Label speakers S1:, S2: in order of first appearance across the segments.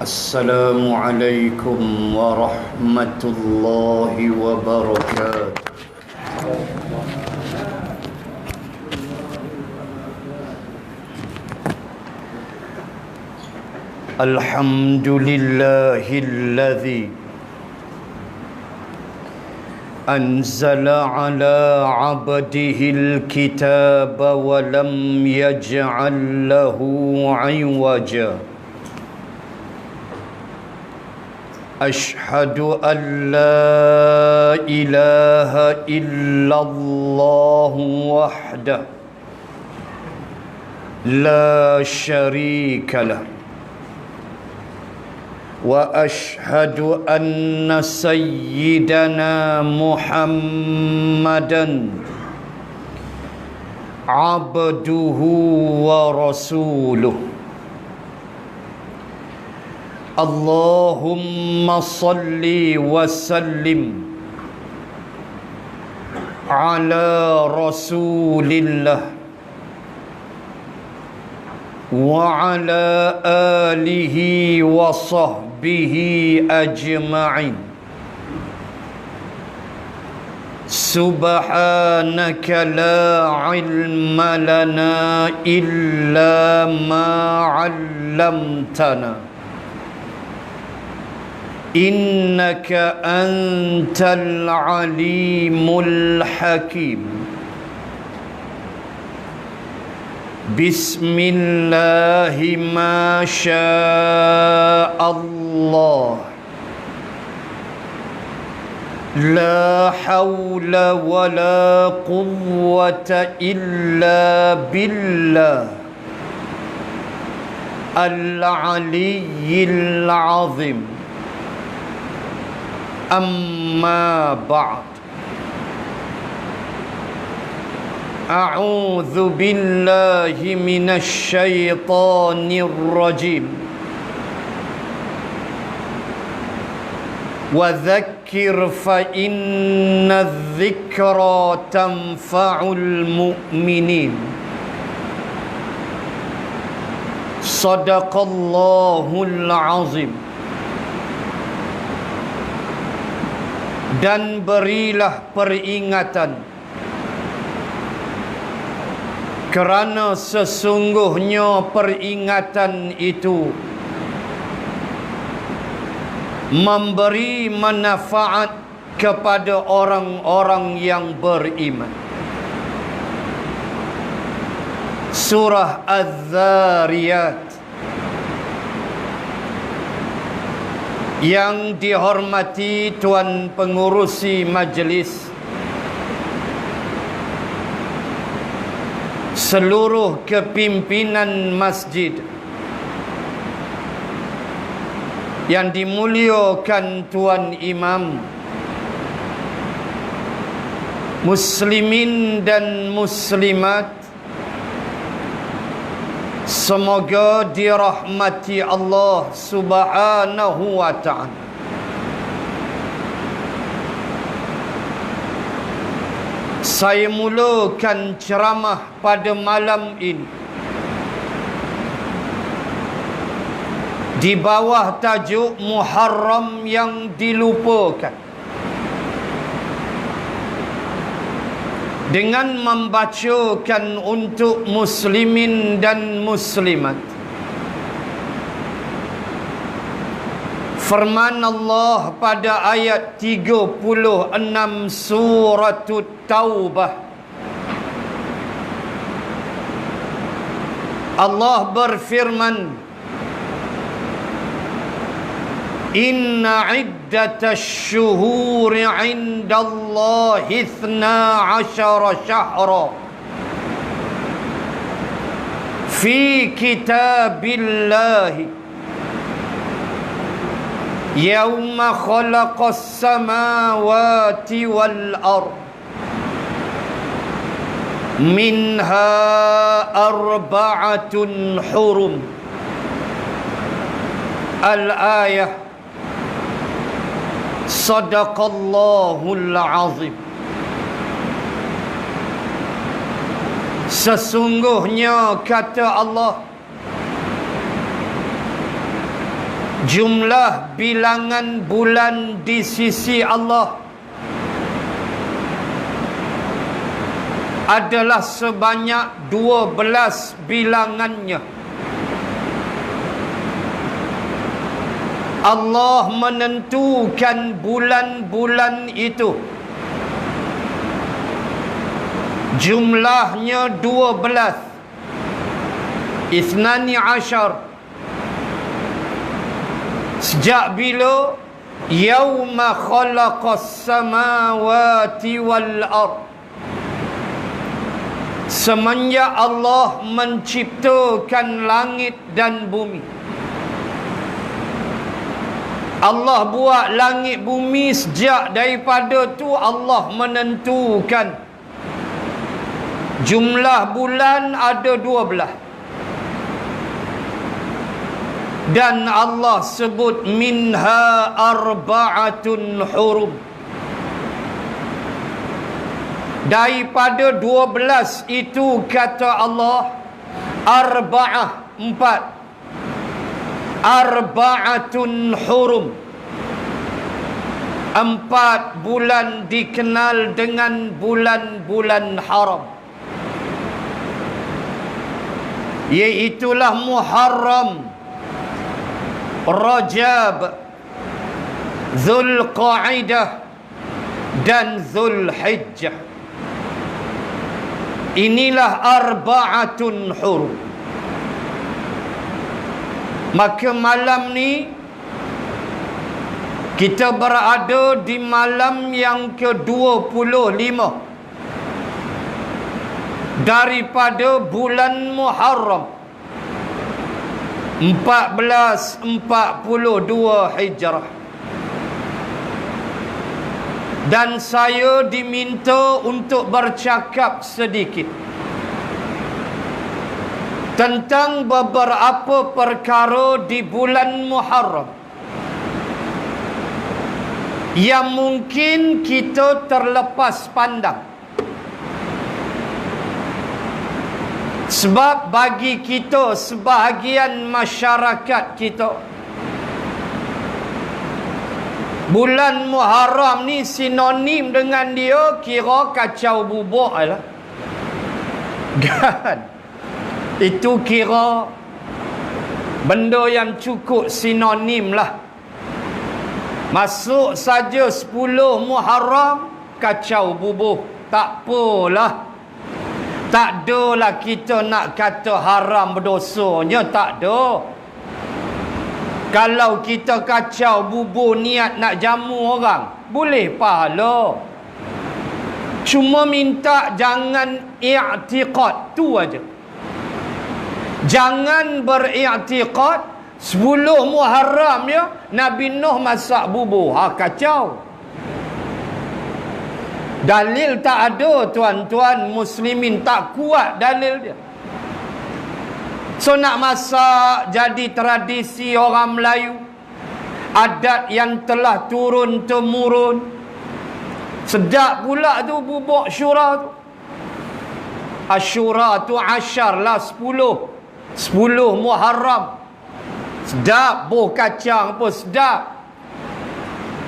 S1: Assalamualaikum warahmatullahi wabarakatuh. Alhamdulillahilladzi anzala ala abdihil kitaba wa lam yaj'al lahu 'iwaja. Ashhadu an la ilaha illallah wahdah la syarika lah wa ashhadu anna sayyidana Muhammadan abduhu wa rasuluh. Allahumma salli wa sallim ala rasulillah wa ala alihi wa sahbihi ajma'in. Subhanaka la ilma lana illa ma 'allamtana innaka antal alimul hakim. Bismillahi ma syaa Allah, la hawla wa la quwwata illa billah al-aliyyil azim. Amma ba'd. A'udzu billahi minasy syaithanir rajim. Wa dzakkir fa inna dzikra tanfa'ul mu'minin. Shadaqallahul azim. Dan berilah peringatan, kerana sesungguhnya peringatan itu memberi manfaat kepada orang-orang yang beriman. Surah Az-Zariyat. Yang dihormati Tuan Pengurusi Majlis, seluruh kepimpinan masjid, yang dimuliakan Tuan Imam, muslimin dan muslimat, semoga dirahmati Allah Subhanahu wa ta'ala. Saya mulakan ceramah pada malam ini di bawah tajuk Muharram yang dilupakan, dengan membacakan untuk muslimin dan muslimat firman Allah pada ayat 36 surah Taubah. Allah berfirman, Inna iddatash syuhuri indallahi 12 syahra fi kitabillahi yawma khalaqas samawati wal ard minha arba'atun hurum. Al-ayah. Sadaqallahul azim. Sesungguhnya kata Allah, jumlah bilangan bulan di sisi Allah adalah sebanyak 12 bilangannya. Allah menentukan bulan-bulan itu, jumlahnya 12, Ithnani Ashar. Sejak bila? Yawma khalaqas samawati wal ard, semenjak Allah menciptakan langit dan bumi. Allah buat langit bumi, sejak daripada tu Allah menentukan jumlah bulan ada 12. Dan Allah sebut minha arba'atun hurum. Daripada 12 itu kata Allah, arba'ah, 4. Arba'atun hurum, 4 bulan dikenal dengan bulan-bulan haram, iaitulah Muharram, Rajab, Zulqa'dah dan Zulhijjah. Inilah arba'atun hurum. Maka malam ni kita berada di malam yang ke-25 daripada bulan Muharram 1442 Hijrah. Dan saya diminta untuk bercakap sedikit tentang beberapa perkara di bulan Muharram yang mungkin kita terlepas pandang. Sebab bagi kita, sebahagian masyarakat kita, bulan Muharram ni sinonim dengan dia kira kacau bubuk lah. Kan? Itu kira benda yang cukup sinonim lah. Masuk saja 10 Muharram, kacau bubuh. Tak apalah. Tak adalah kita nak kata haram berdosanya. Tak ada. Kalau kita kacau bubuh niat nak jamu orang, boleh pahala. Cuma minta jangan i'tiqad. Tu aja. Jangan beriktikad 10 Muharram ya Nabi Nuh masak bubur. Kacau. Dalil tak ada, tuan-tuan muslimin, tak kuat dalil dia. So nak masak jadi tradisi orang Melayu, adat yang telah turun temurun. Sedap pula tu bubuk Syura tu. Asyura tu asyar lah, 10 Muharram. Sedap, buah kacang pun sedap.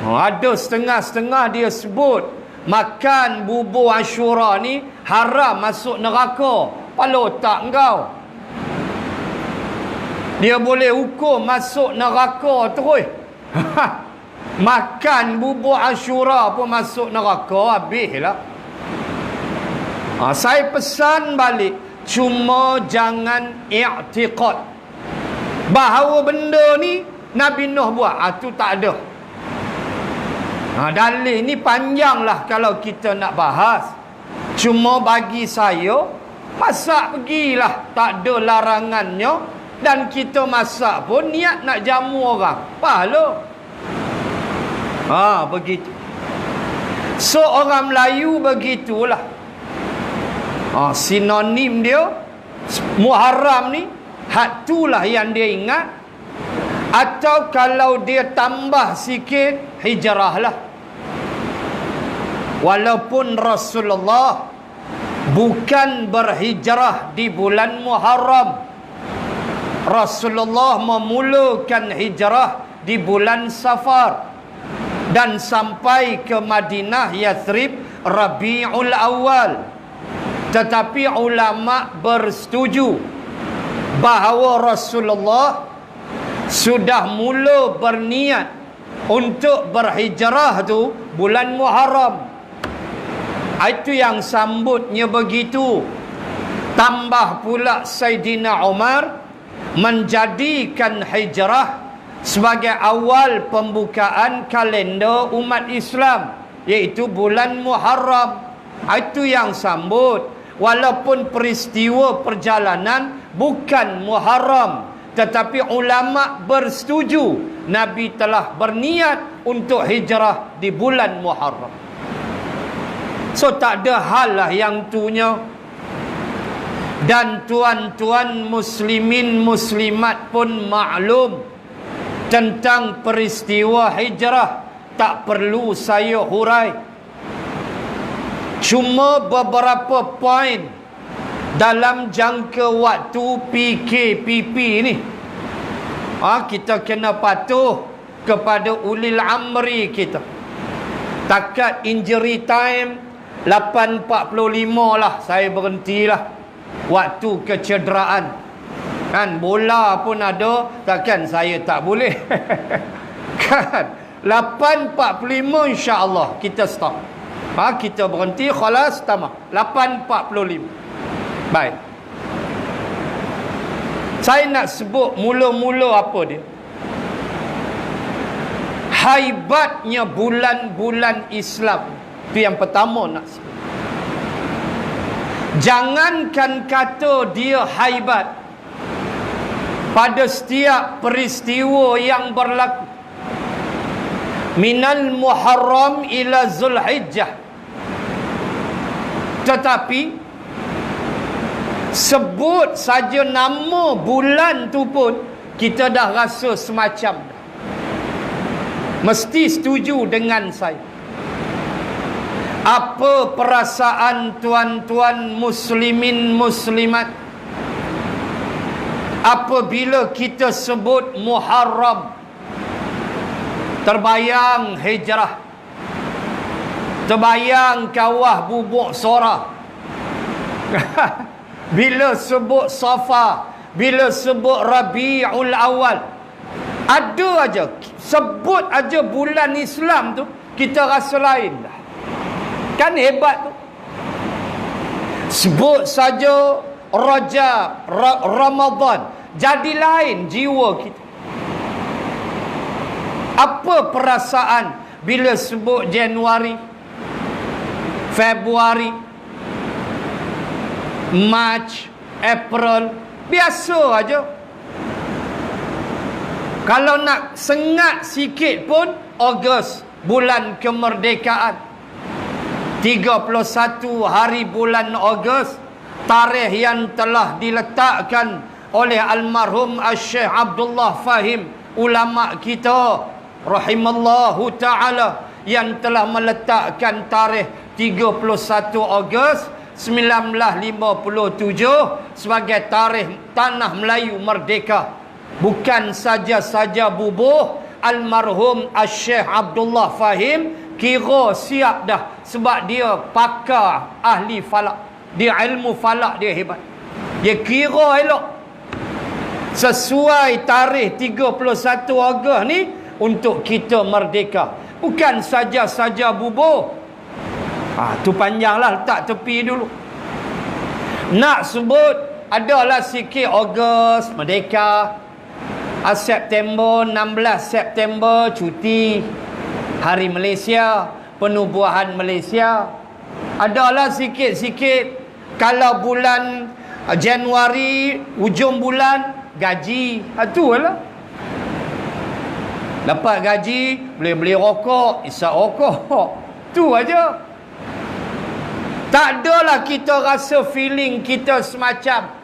S1: Ada setengah-setengah dia sebut makan bubur Asyura ni haram, masuk neraka. Kepala otak engkau. Dia boleh hukum masuk neraka terus. Makan bubur Asyura pun masuk neraka, habislah. Saya pesan balik, cuma jangan i'tiqad bahawa benda ni Nabi Nuh buat. Tu tak ada. Dalil ni panjanglah kalau kita nak bahas. Cuma bagi saya, masak pergilah, tak ada larangannya. Dan kita masak pun niat nak jamu orang, pahala. Begitu. So orang Melayu begitulah. Sinonim dia Muharram ni, hak itulah yang dia ingat. Atau kalau dia tambah sikit, hijrah lah. Walaupun Rasulullah bukan berhijrah di bulan Muharram, Rasulullah memulakan hijrah di bulan Safar dan sampai ke Madinah Yathrib Rabiul Awal. Tetapi ulama bersetuju bahawa Rasulullah sudah mula berniat untuk berhijrah tu bulan Muharram. Itu yang sambutnya begitu. Tambah pula Saidina Umar menjadikan hijrah sebagai awal pembukaan kalender umat Islam, iaitu bulan Muharram. Itu yang sambut. Walaupun peristiwa perjalanan bukan Muharram, tetapi ulama bersetuju Nabi telah berniat untuk hijrah di bulan Muharram. So tak ada hal lah yang tunya. Dan tuan-tuan muslimin muslimat pun maklum tentang peristiwa hijrah. Tak perlu saya hurai. Cuma beberapa poin dalam jangka waktu PKPP ni, kita kena patuh kepada ulil amri kita. Takat injury time 8.45 lah saya berhentilah. Waktu kecederaan kan, bola pun ada, takkan saya tak boleh kan. 8.45 insya-Allah kita stop. Kita berhenti, khalas, tamam. 8.45. Baik. Saya nak sebut mula-mula apa dia. Haibatnya bulan-bulan Islam. Itu yang pertama nak sebut. Jangankan kata dia haibat pada setiap peristiwa yang berlaku. Minal Muharram ila Zulhijjah. Tetapi sebut saja nama bulan tu pun kita dah rasa semacam. Mesti setuju dengan saya. Apa perasaan tuan-tuan muslimin muslimat apabila kita sebut Muharram? Terbayang hijrah, terbayang kawah bubuk sora. Bila sebut Safa, bila sebut Rabiul Awal, ada aja, sebut aja bulan Islam tu kita rasa lain dah. Kan hebat tu. Sebut saja Rajab, Ramadan, jadi lain jiwa kita. Apa perasaan bila sebut Januari, Februari, March, April? Biasa aja. Kalau nak sengat sikit pun Ogos, bulan kemerdekaan. 31 hari bulan Ogos, tarikh yang telah diletakkan oleh almarhum Syekh Abdullah Fahim, ulama kita rahimallahu ta'ala, yang telah meletakkan tarikh 31 Ogos 1957 sebagai tarikh Tanah Melayu Merdeka. Bukan saja-saja bubuh almarhum Syekh Abdullah Fahim, kira siap dah, sebab dia pakar ahli falak. Dia ilmu falak dia hebat. Dia kira elok. Sesuai tarikh 31 Ogos ni untuk kita merdeka. Bukan saja-saja bubuh. Tu panjanglah, letak tepi dulu. Nak sebut, adalah sikit Ogos merdeka. September, 16 September cuti. Hari Malaysia, penubuhan Malaysia. Adalah sikit-sikit. Kalau bulan Januari, hujung bulan, gaji. Itu lah. Dapat gaji, boleh beli rokok, isap rokok. Itu aja. Tak adalah kita rasa feeling kita semacam.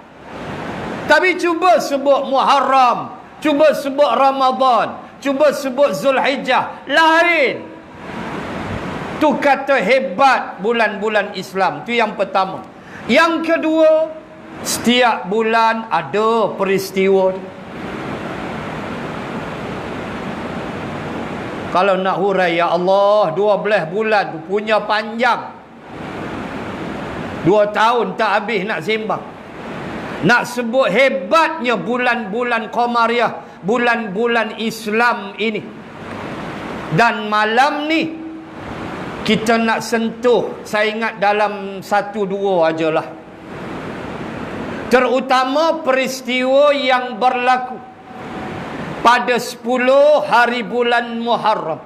S1: Tapi cuba sebut Muharram, cuba sebut Ramadan, cuba sebut Zulhijjah, lain. Tu kata hebat bulan-bulan Islam. Tu yang pertama. Yang kedua, Setiap bulan ada peristiwa. Kalau nak hurai, ya Allah, 12 bulan tu punya panjang. 2 tahun tak habis nak sembang. Nak sebut hebatnya bulan-bulan Qamariyah, bulan-bulan Islam ini. Dan malam ni kita nak sentuh, saya ingat dalam 1-2 ajalah. Terutama peristiwa yang berlaku pada 10 hari bulan Muharram,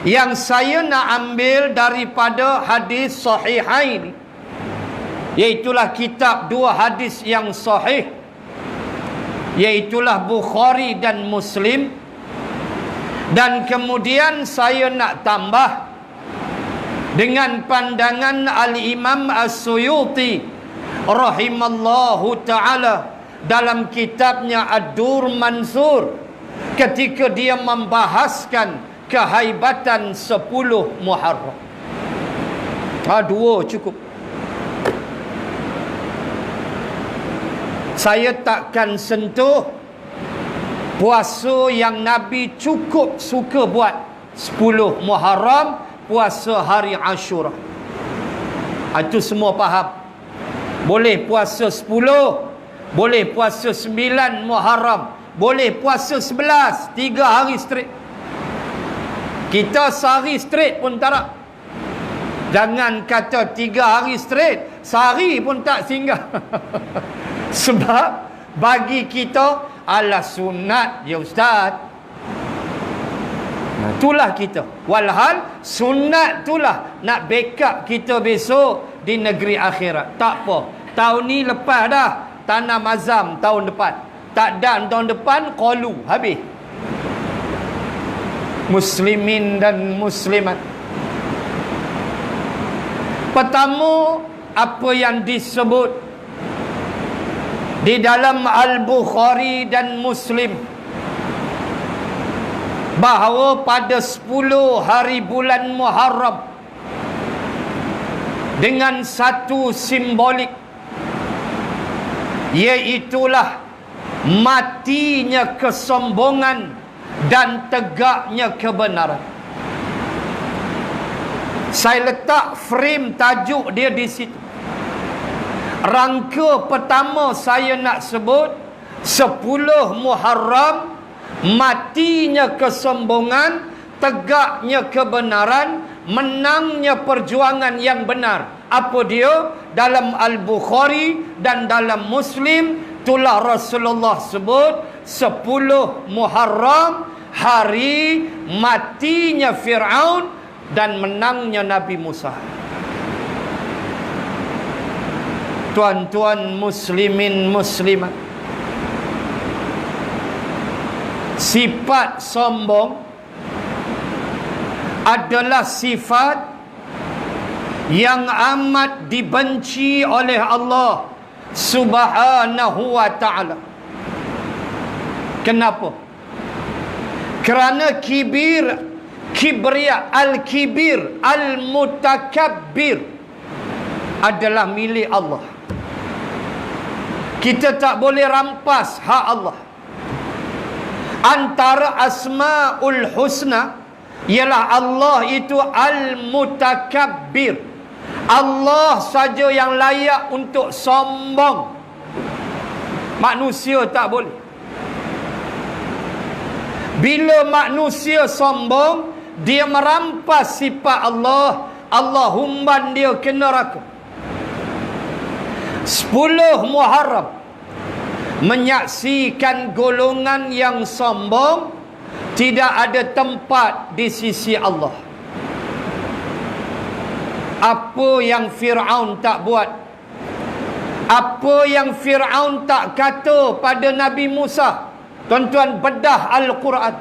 S1: yang saya nak ambil daripada hadis sahihain, iaitulah kitab 2 hadis yang sahih, iaitulah Bukhari dan Muslim. Dan kemudian saya nak tambah dengan pandangan Al-Imam As-Suyuti rahimallahu ta'ala dalam kitabnya Ad-Dur Mansur, ketika dia membahaskan kehaibatan 10 Muharram. 2 cukup. Saya takkan sentuh puasa yang Nabi cukup suka buat, 10 Muharram, puasa hari Ashura. Itu semua faham. Boleh puasa 10, boleh puasa 9 Muharram, boleh puasa 11, 3 hari straight. Kita sehari straight pun tak nak. Jangan kata 3 hari straight, sehari pun tak singgah. Sebab bagi kita ala sunat ya ustaz. Itulah kita. Walhal sunat itulah nak backup kita besok di negeri akhirat. Tak apa. Tahun ni lepas dah. Tanam azam tahun depan. Tak dan tahun depan qalu. Habis. Muslimin dan muslimat. Pertama, apa yang disebut di dalam Al-Bukhari dan Muslim, bahawa pada 10 hari bulan Muharram, dengan satu simbolik, iaitulah matinya kesombongan dan tegaknya kebenaran. Saya letak frame tajuk dia di situ. Rangka pertama saya nak sebut 10 Muharram, matinya kesombongan, tegaknya kebenaran, menangnya perjuangan yang benar. Apa dia? Dalam Al-Bukhari dan dalam Muslim, itulah Rasulullah sebut 10 Muharram, hari matinya Fir'aun dan menangnya Nabi Musa. Tuan-tuan muslimin muslimat, sifat sombong adalah sifat yang amat dibenci oleh Allah Subhanahu wa ta'ala. Kenapa? Kerana kibriya, al-kibir, al-mutakabbir adalah milik Allah. Kita tak boleh rampas hak Allah. Antara asma'ul husna ialah Allah itu al-mutakabbir. Allah saja yang layak untuk sombong. Manusia tak boleh. Bila manusia sombong, dia merampas sifat Allah. Allah humban dia ke neraka. 10 Muharram menyaksikan golongan yang sombong tidak ada tempat di sisi Allah. Apa yang Fir'aun tak buat, apa yang Fir'aun tak kata pada Nabi Musa. Tuan-tuan bedah Al-Quran.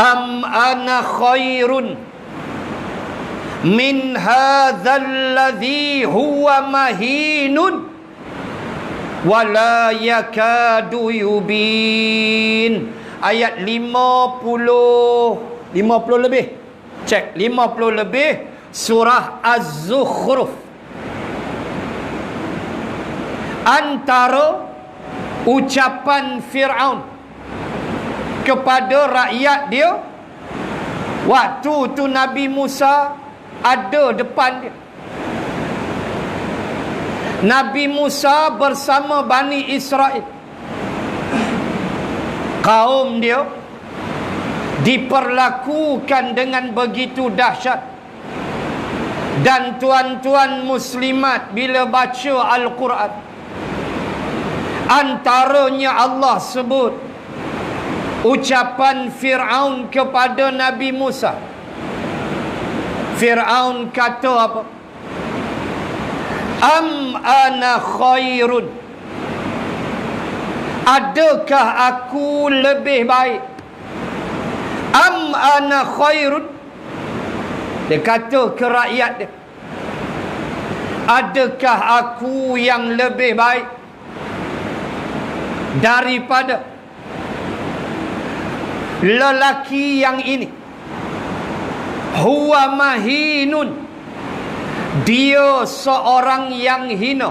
S1: Am ana khairun min hadzal ladzi huwa mahinun wala yakadu yubin. Ayat 50 lebih. Cek 50 lebih. surah Az-Zukhruf. Antara ucapan Fir'aun kepada rakyat dia waktu tu Nabi Musa ada depan dia. Nabi Musa bersama Bani Israel, kaum dia diperlakukan dengan begitu dahsyat. Dan tuan-tuan muslimat, bila baca Al-Quran, antaranya Allah sebut ucapan Fir'aun kepada Nabi Musa. Fir'aun kata apa? Am ana khairun, adakah aku lebih baik? Am ana khairun, dia kata ke rakyat dia, adakah aku yang lebih baik daripada lelaki yang ini? Huwa mahinun, dia seorang yang hina.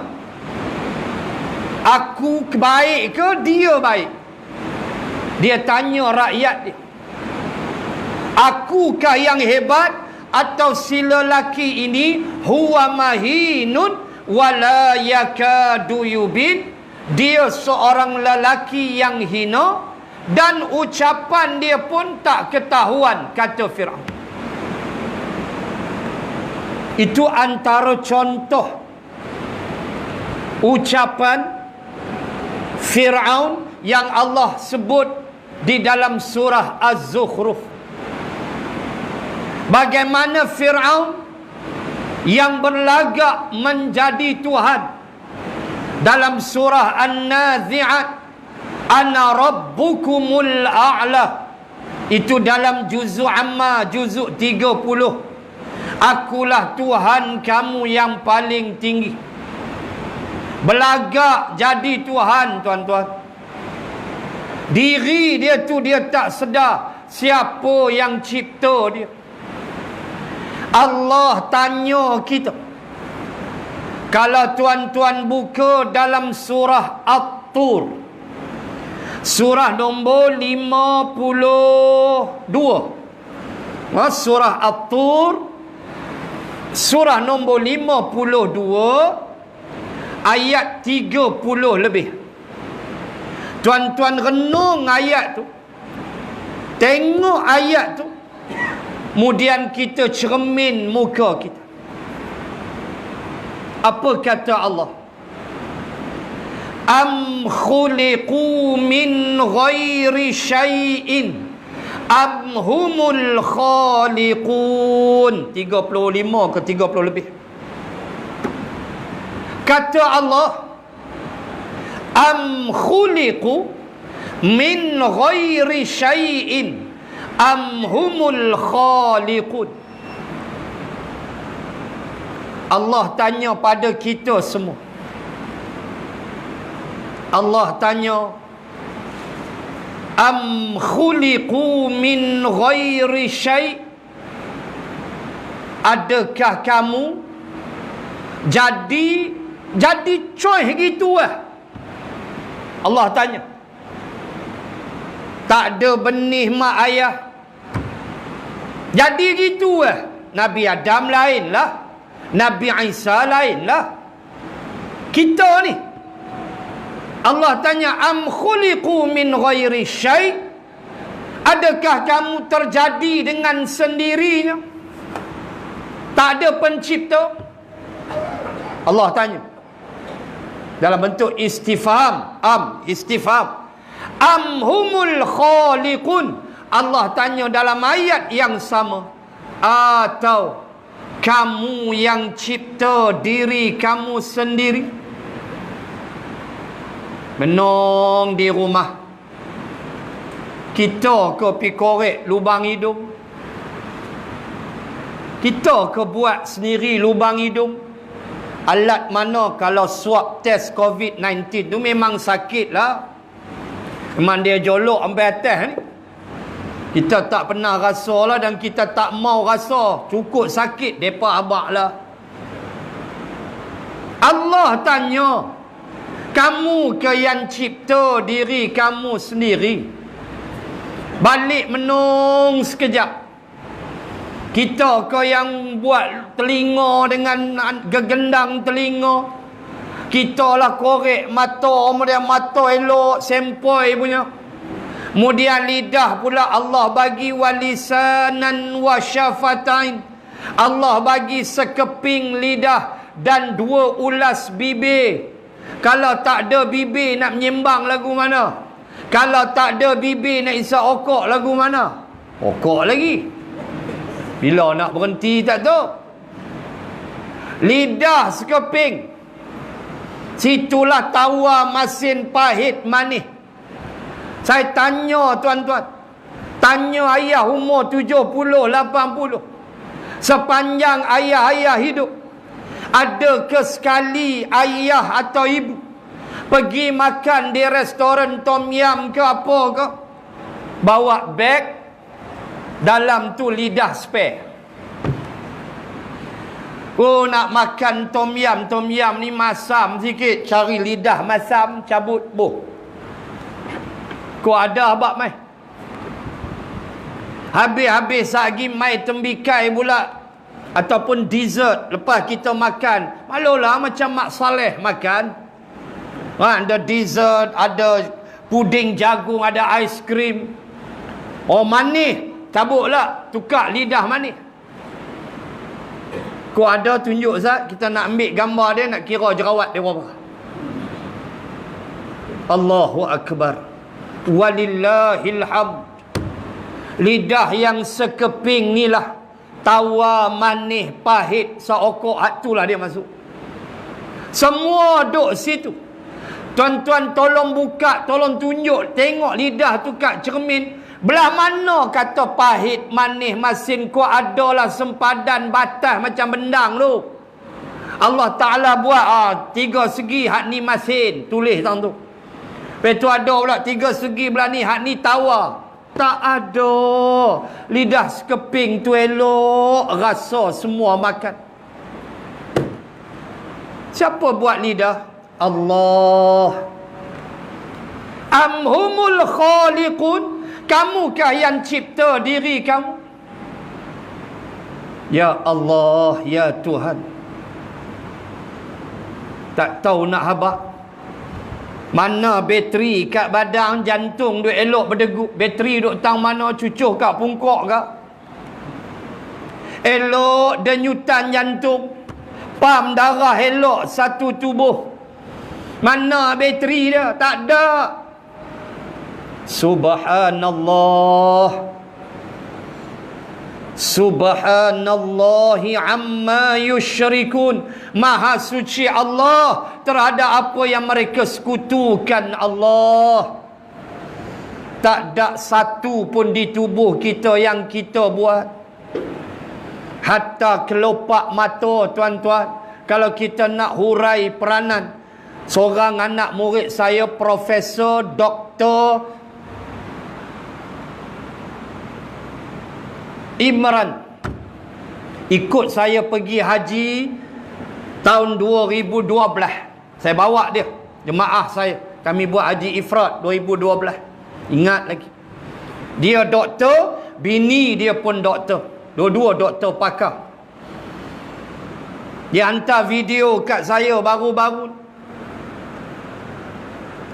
S1: Aku baik ke dia baik? Dia tanya rakyat dia. Akukah yang hebat atau si lelaki ini? Huwa mahinun wala yakadu yubin, dia seorang lelaki yang hina dan ucapan dia pun tak ketahuan, kata Fir'aun. Itu antara contoh ucapan Fir'aun yang Allah sebut di dalam surah Az-Zukhruf. Bagaimana Fir'aun yang berlagak menjadi Tuhan dalam surah An-Nazi'at, ana rabbukumul a'la. Itu dalam juzuk Amma, juzuk 30. Akulah Tuhan kamu yang paling tinggi. Belagak jadi Tuhan, tuan-tuan. Diri dia tu dia tak sedar siapa yang cipta dia. Allah tanya kita. Kalau tuan-tuan buka dalam surah At-Tur, surah nombor 52. Surah At-Tur, surah nombor 52, ayat 30 lebih. Tuan-tuan renung ayat tu, tengok ayat tu, kemudian kita cermin muka kita. Apa kata Allah? Am khuliqu min ghairi syai'in am humul khaliqun. 35 ke 30 lebih. Kata Allah, am khuliqu min ghairi syai'in am humul khaliqun. Allah tanya pada kita semua. Allah tanya, am khuliqu min ghairi syai', adakah kamu jadi coy gitu Allah tanya. Tak ada benih mak ayah, jadi gitu Nabi Adam lain lah, Nabi Isa lain lah. Kita ni Allah tanya, am khuliqu min ghairi syai', adakah kamu terjadi dengan sendirinya, tak ada pencipta? Allah tanya dalam bentuk istifham, istifham. Am humul khaliqun, Allah tanya dalam ayat yang sama, atau kamu yang cipta diri kamu sendiri? Menong di rumah, kita ke pi korek lubang hidung? Kita ke buat sendiri lubang hidung? Alat mana kalau swab test COVID-19 tu memang sakit lah. Memang dia jolok sampai atas ni. Kita tak pernah rasa lah dan kita tak mau rasa. Cukup sakit depa abak lah. Allah tanya, kamu ke yang cipta diri kamu sendiri? Balik menung sekejap. Kita ke yang buat telinga dengan gegendang telinga? Kita lah korek mata, kemudian mata elok, sempoi punya. Kemudian lidah pula Allah bagi walisanan wa syafatain. Allah bagi sekeping lidah dan 2 ulas bibir. Kalau tak ada bibir nak menyembang lagu mana? Kalau tak ada bibir nak isap okok lagu mana? Okok lagi. Bila nak berhenti tak tahu. Lidah sekeping. Situlah tawar masin pahit manis. Saya tanya tuan-tuan. Tanya ayah umur 70, 80. Sepanjang ayah-ayah hidup, adakah sekali ayah atau ibu pergi makan di restoran tom yam ke apa ke, bawa beg, dalam tu lidah spare? Oh, nak makan tom yam ni masam sikit, cari lidah masam, cabut boh. Kau ada abak mai? Habis-habis lagi mai tembikai pula ataupun dessert lepas kita makan. Malulah macam Mak Saleh makan. Ada dessert, ada puding jagung, ada aiskrim. Oh manis, cabutlah, tukar lidah manis. Kau ada tunjuk Zat, kita nak ambil gambar dia, nak kira jerawat dia berapa. Allahu Akbar. Walillahil hamd. Lidah yang sekeping ni lah, tawar, manis, pahit, seokok, itulah dia masuk. Semua duk situ. Tuan-tuan tolong buka, tolong tunjuk, tengok lidah tu kat cermin. Belah mana kata pahit, manis, masin, kau adalah sempadan batas macam bendang tu. Allah Ta'ala buat 3 segi, hak ni masin, tulis tang tu. Lepas tu ada pula 3 segi belah ni, hak ni tawar. Tak ada. Lidah sekeping tu elok, rasa semua makan. Siapa buat lidah? Allah. Amhumul khaliqun. Kamukah yang cipta diri kamu? Ya Allah, ya Tuhan. Tak tahu nak habaq. Mana bateri kat badan jantung duk elok berdegup. Bateri duk tang mana, cucuh kat pungkok kak. Elok denyutan jantung. Pam darah elok satu tubuh. Mana bateri dia? Tak ada. Subhanallah. Subhanallahi amma yusyrikun. Maha suci Allah terhadap apa yang mereka sekutukan Allah. Tak ada satu pun di tubuh kita yang kita buat. Hatta kelopak mata tuan-tuan, kalau kita nak hurai peranan, seorang anak murid saya, Profesor Doktor Imran, ikut saya pergi haji tahun 2012. Saya bawa dia, jemaah saya. Kami buat haji ifrat 2012. Ingat lagi. Dia doktor, bini dia pun doktor. Dua-dua doktor pakar. Dia hantar video kat saya baru-baru.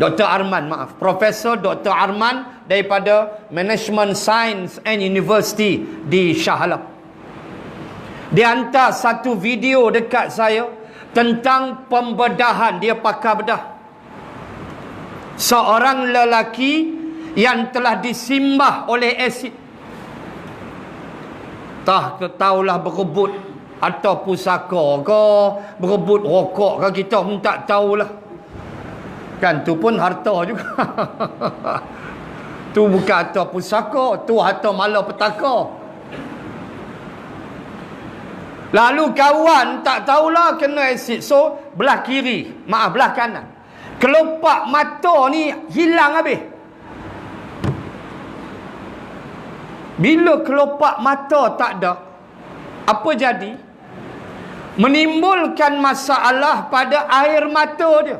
S1: Dr. Arman, maaf. Profesor Dr. Arman daripada Management Science and University di Shah Alam. Dia hantar satu video dekat saya tentang pembedahan. Dia pakar bedah. Seorang lelaki yang telah disimbah oleh asid. Tak tahulah berebut atau pusaka ke, berebut rokok ke, kita pun tak tahulah. Kan tu pun harta juga. Tu bukan harta pusaka, tu harta malapetaka. Lalu kawan tak tahulah kena asid. So belah kiri, maaf belah kanan, kelopak mata ni hilang habis. Bila kelopak mata tak ada, apa jadi? Menimbulkan masalah pada air mata dia.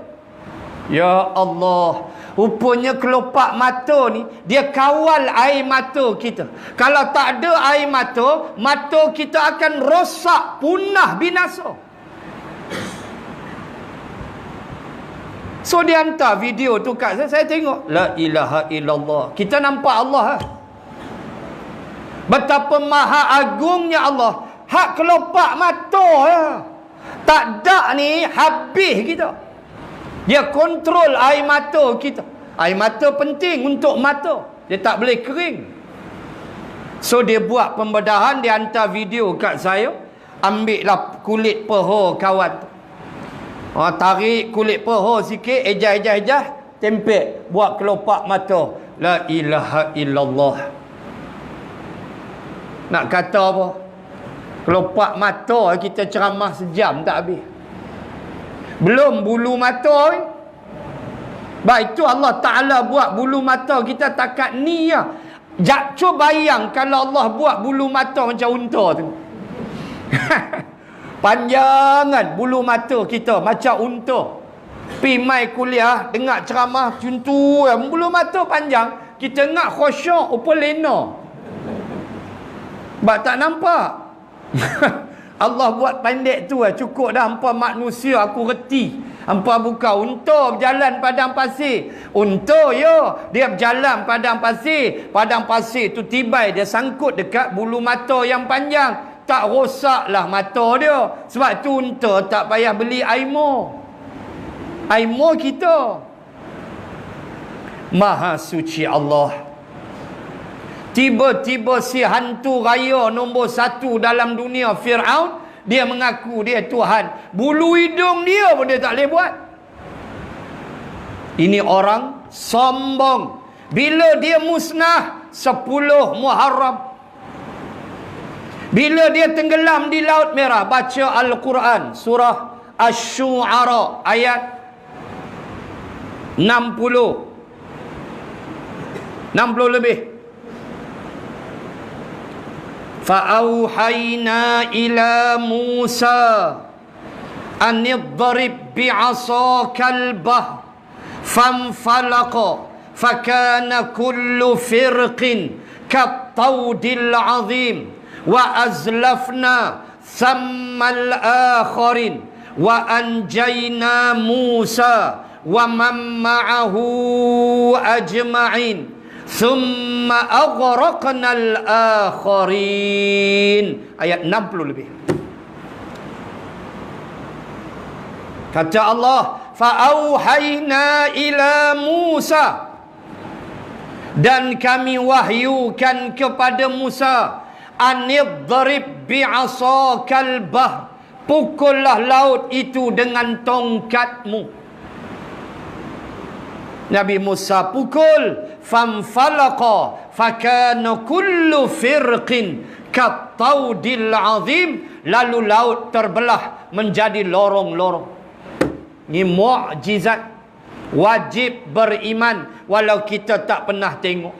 S1: Ya Allah, rupanya kelopak mata ni dia kawal air mata kita. Kalau tak ada air mata, mata kita akan rosak, punah, binasa. So dia hantar video tu kat saya tengok. La ilaha illallah. Kita nampak Allah. Betapa maha agungnya Allah. Hak kelopak mata tak ada ni, habis kita. Dia kontrol air mata kita. Air mata penting untuk mata. Dia tak boleh kering. So dia buat pembedahan, dia hantar video kat saya. Ambil lah kulit peha kawan tu. Tarik kulit peha sikit, ejah, tempel, buat kelopak mata. La ilaha illallah. Nak kata apa? Kelopak mata kita ceramah sejam tak habis. Belum bulu mata ni. Baik itu Allah Ta'ala buat bulu mata kita takat ni ya. Cuba bayang kalau Allah buat bulu mata macam unta tu. Panjangan bulu mata kita macam unta. Pi mai kuliah, dengar ceramah macam tu, bulu mata panjang, kita nak khusyuk upa lena. Sebab tak nampak. Allah buat pendek tu cukup dah. Hampa manusia aku reti. Hampa buka unta berjalan padang pasir. Unta dia berjalan padang pasir. Padang pasir tu tibai dia sangkut dekat bulu mata yang panjang. Tak rosaklah mata dia. Sebab tu unta tak payah beli aimo. Aimo kita. Maha suci Allah. Tiba-tiba si hantu raya nombor 1 dalam dunia, Fir'aun, dia mengaku dia Tuhan. Bulu hidung dia pun dia tak boleh buat. Ini orang sombong. Bila dia musnah 10 Muharram. Bila dia tenggelam di Laut Merah, baca Al-Quran, surah Asy-Syu'ara ayat 60 lebih. Fa'auhayna ila Musa an idrib bi'asakal bahr fanfalaqa fakana kullu firqin kattawdil azim wa azlafna thammal akharin wa anjayna Musa wa man ma'ahu ajma'in thumma aghraqna al-akharin. Ayat 60 lebih. Kata Allah, fa'auhayna ila Musa, dan kami wahyukan kepada Musa, anidrib bi'asakal bahr, pukullah laut itu dengan tongkatmu. Nabi Musa pukul, fanfalaqa fakana kullu firqin kattawdil azim, lalu laut terbelah menjadi lorong-lorong. Ini mukjizat. Wajib beriman walau kita tak pernah tengok.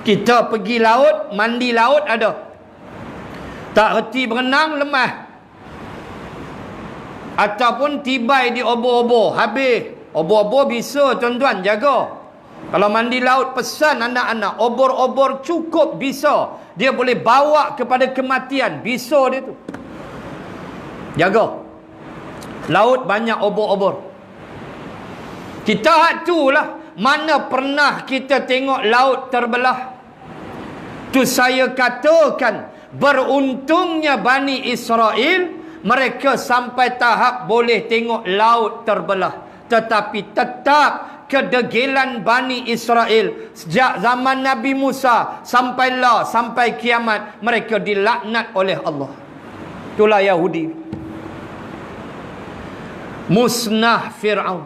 S1: Kita pergi laut, mandi laut ada. Tak reti berenang, lemah. Ataupun tibai di obor-obor, habis. Obor-obor bisa tuan-tuan jaga. Kalau mandi laut, pesan anak-anak, obor-obor cukup bisa. Dia boleh bawa kepada kematian. Bisa dia tu. Jaga. Laut banyak obor-obor. Kita hak tu lah. Mana pernah kita tengok laut terbelah? Tu saya katakan, beruntungnya Bani Israel, mereka sampai tahap boleh tengok laut terbelah. Tetapi tetap kedegilan Bani Israel sejak zaman Nabi Musa sampai kiamat, mereka dilaknat oleh Allah. Itulah Yahudi. Musnah Fir'aun,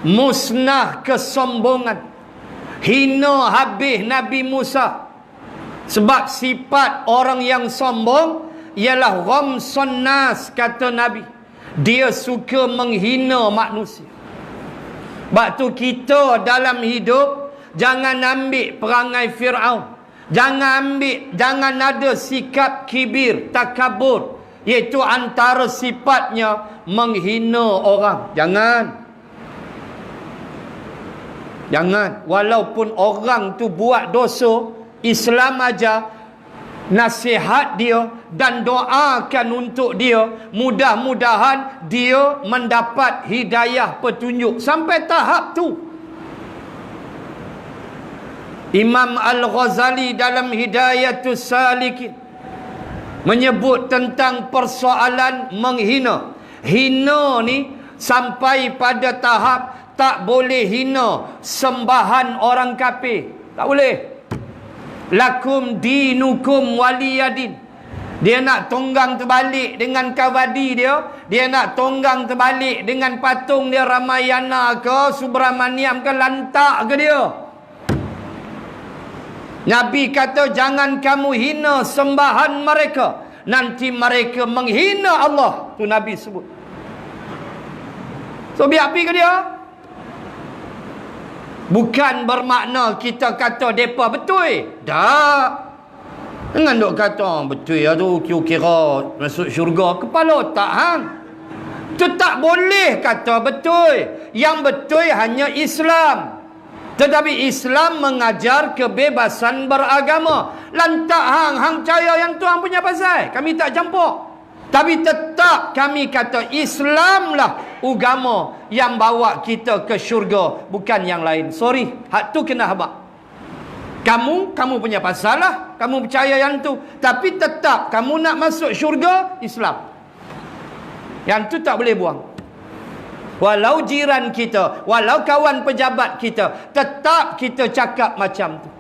S1: musnah kesombongan, hina habis Nabi Musa. Sebab sifat orang yang sombong ialah ghamsun nas, kata Nabi. Dia suka menghina manusia. Sebab tu kita dalam hidup jangan ambil perangai Fir'aun. Jangan ambil, jangan ada sikap kibir, takabur, iaitu antara sifatnya menghina orang. Jangan. Walaupun orang tu buat dosa, Islam ajar nasihat dia dan doakan untuk dia, mudah-mudahan dia mendapat hidayah petunjuk. Sampai tahap tu Imam Al-Ghazali dalam Hidayatus Salikin menyebut tentang persoalan menghina. Hina ni sampai pada tahap tak boleh hina sembahan orang kafir. Tak boleh. Lakum dinukum waliyadin. Dia nak tonggang terbalik dengan kawadi dia. Dia nak tonggang terbalik dengan patung dia, Ramayana ke, Subramaniam ke, lantak ke dia. Nabi kata jangan kamu hina sembahan mereka, nanti mereka menghina Allah. Tu Nabi sebut. So biar pergi ke dia. Bukan bermakna kita kata mereka betul. Tak. Jangan duk kata betul lah tu, kira masuk syurga. Kepala otak hang. Tu tak boleh kata betul. Yang betul hanya Islam. Tetapi Islam mengajar kebebasan beragama. Lantak hang percaya yang tu hang punya pasal. Kami tak campur. Tapi tetap kami kata Islamlah agama yang bawa kita ke syurga, bukan yang lain. Sorry, hak tu kena habaq. Kamu punya pasal lah. Kamu percaya yang tu. Tapi tetap kamu nak masuk syurga, Islam. Yang tu tak boleh buang. Walau jiran kita, walau kawan pejabat kita, tetap kita cakap macam tu.